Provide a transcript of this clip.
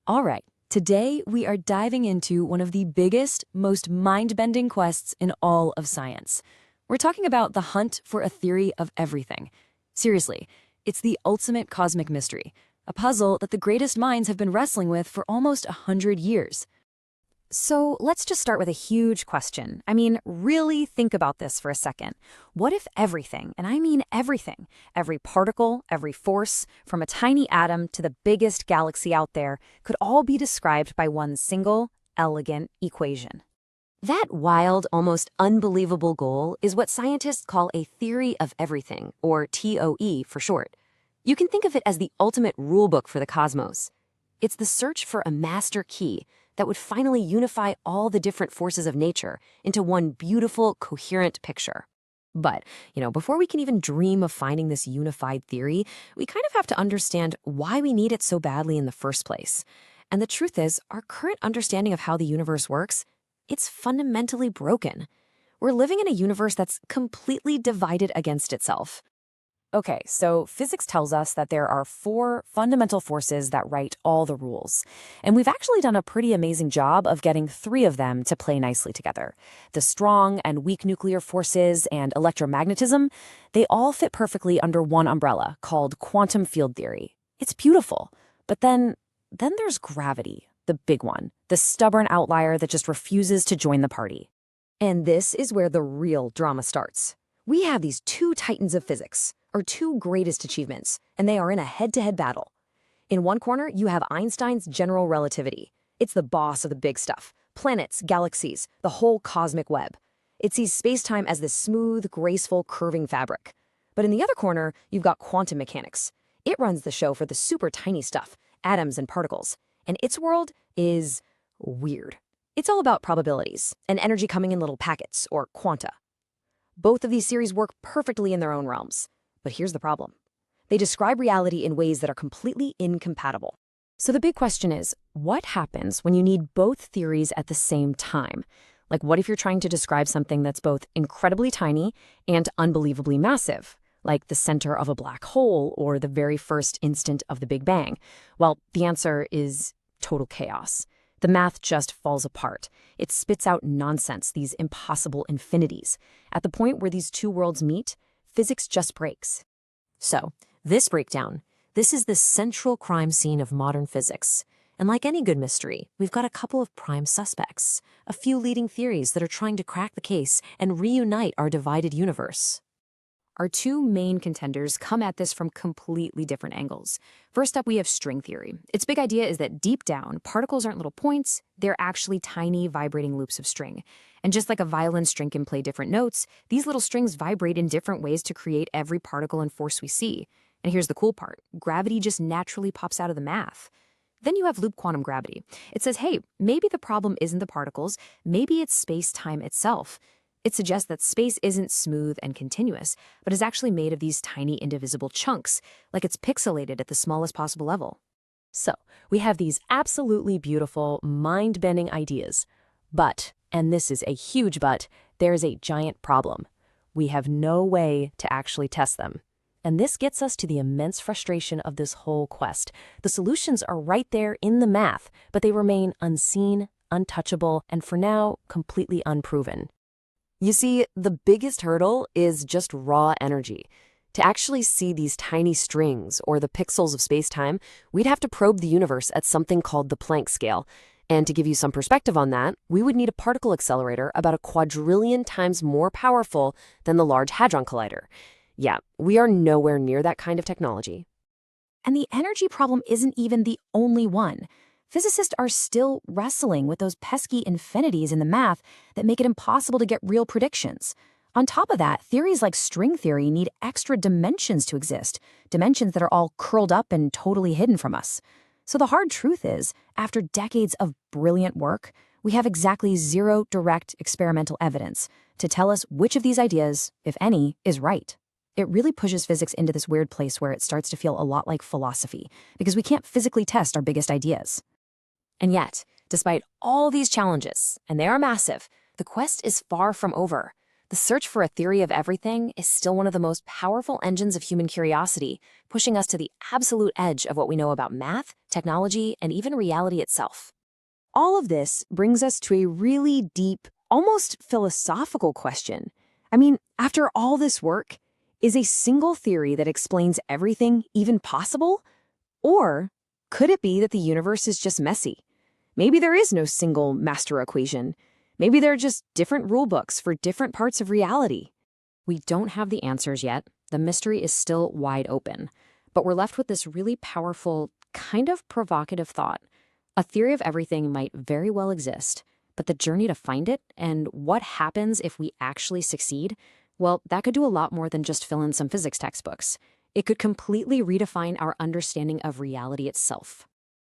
All right, today we are diving into one of the biggest, most mind-bending quests in all of science. We're talking about the hunt for a theory of everything. Seriously, it's the ultimate cosmic mystery, a puzzle that the greatest minds have been wrestling with for almost 100 years. So let's just start with a huge question. Really think about this for a second. What if everything, and I mean everything, every particle, every force, from a tiny atom to the biggest galaxy out there, could all be described by one single, elegant equation? That wild, almost unbelievable goal is what scientists call a theory of everything, or TOE for short. You can think of it as the ultimate rulebook for the cosmos. It's the search for a master key that would finally unify all the different forces of nature into one beautiful, coherent picture. But, before we can even dream of finding this unified theory, we kind of have to understand why we need it so badly in the first place. And the truth is, our current understanding of how the universe works, it's fundamentally broken. We're living in a universe that's completely divided against itself. Okay, so physics tells us that there are four fundamental forces that write all the rules. And we've actually done a pretty amazing job of getting three of them to play nicely together. The strong and weak nuclear forces and electromagnetism, they all fit perfectly under one umbrella called quantum field theory. It's beautiful. But then there's gravity, the big one, the stubborn outlier that just refuses to join the party. And this is where the real drama starts. We have these two titans of physics, or two greatest achievements, and they are in a head-to-head battle. In one corner, you have Einstein's general relativity. It's the boss of the big stuff: planets, galaxies, the whole cosmic web. It sees space-time as this smooth, graceful, curving fabric. But in the other corner, you've got quantum mechanics. It runs the show for the super tiny stuff, atoms and particles. And its world is weird. It's all about probabilities and energy coming in little packets, or quanta. Both of these theories work perfectly in their own realms. But here's the problem. They describe reality in ways that are completely incompatible. So the big question is, what happens when you need both theories at the same time? Like, what if you're trying to describe something that's both incredibly tiny and unbelievably massive, like the center of a black hole or the very first instant of the Big Bang? Well, the answer is total chaos. The math just falls apart. It spits out nonsense, these impossible infinities. At the point where these two worlds meet, physics just breaks. So, this breakdown, this is the central crime scene of modern physics. And like any good mystery, we've got a couple of prime suspects, a few leading theories that are trying to crack the case and reunite our divided universe. Our two main contenders come at this from completely different angles. First up, we have string theory. Its big idea is that deep down, particles aren't little points, they're actually tiny vibrating loops of string. And just like a violin string can play different notes, these little strings vibrate in different ways to create every particle and force we see. And here's the cool part. Gravity just naturally pops out of the math. Then you have loop quantum gravity. It says, hey, maybe the problem isn't the particles, maybe it's space-time itself. It suggests that space isn't smooth and continuous, but is actually made of these tiny indivisible chunks, like it's pixelated at the smallest possible level. So we have these absolutely beautiful, mind-bending ideas. But, and this is a huge but, there's a giant problem. We have no way to actually test them. And this gets us to the immense frustration of this whole quest. The solutions are right there in the math, but they remain unseen, untouchable, and for now, completely unproven. You see, the biggest hurdle is just raw energy. To actually see these tiny strings, or the pixels of space-time, we'd have to probe the universe at something called the Planck scale. And to give you some perspective on that, we would need a particle accelerator about a quadrillion times more powerful than the Large Hadron Collider. Yeah, we are nowhere near that kind of technology. And the energy problem isn't even the only one. Physicists are still wrestling with those pesky infinities in the math that make it impossible to get real predictions. On top of that, theories like string theory need extra dimensions to exist, dimensions that are all curled up and totally hidden from us. So the hard truth is, after decades of brilliant work, we have exactly zero direct experimental evidence to tell us which of these ideas, if any, is right. It really pushes physics into this weird place where it starts to feel a lot like philosophy, because we can't physically test our biggest ideas. And yet, despite all these challenges, and they are massive, the quest is far from over. The search for a theory of everything is still one of the most powerful engines of human curiosity, pushing us to the absolute edge of what we know about math, technology, and even reality itself. All of this brings us to a really deep, almost philosophical question. I mean, after all this work, is a single theory that explains everything even possible? Or could it be that the universe is just messy? Maybe there is no single master equation. Maybe there are just different rule books for different parts of reality. We don't have the answers yet. The mystery is still wide open. But we're left with this really powerful, kind of provocative thought. A theory of everything might very well exist, but the journey to find it and what happens if we actually succeed, well, that could do a lot more than just fill in some physics textbooks. It could completely redefine our understanding of reality itself.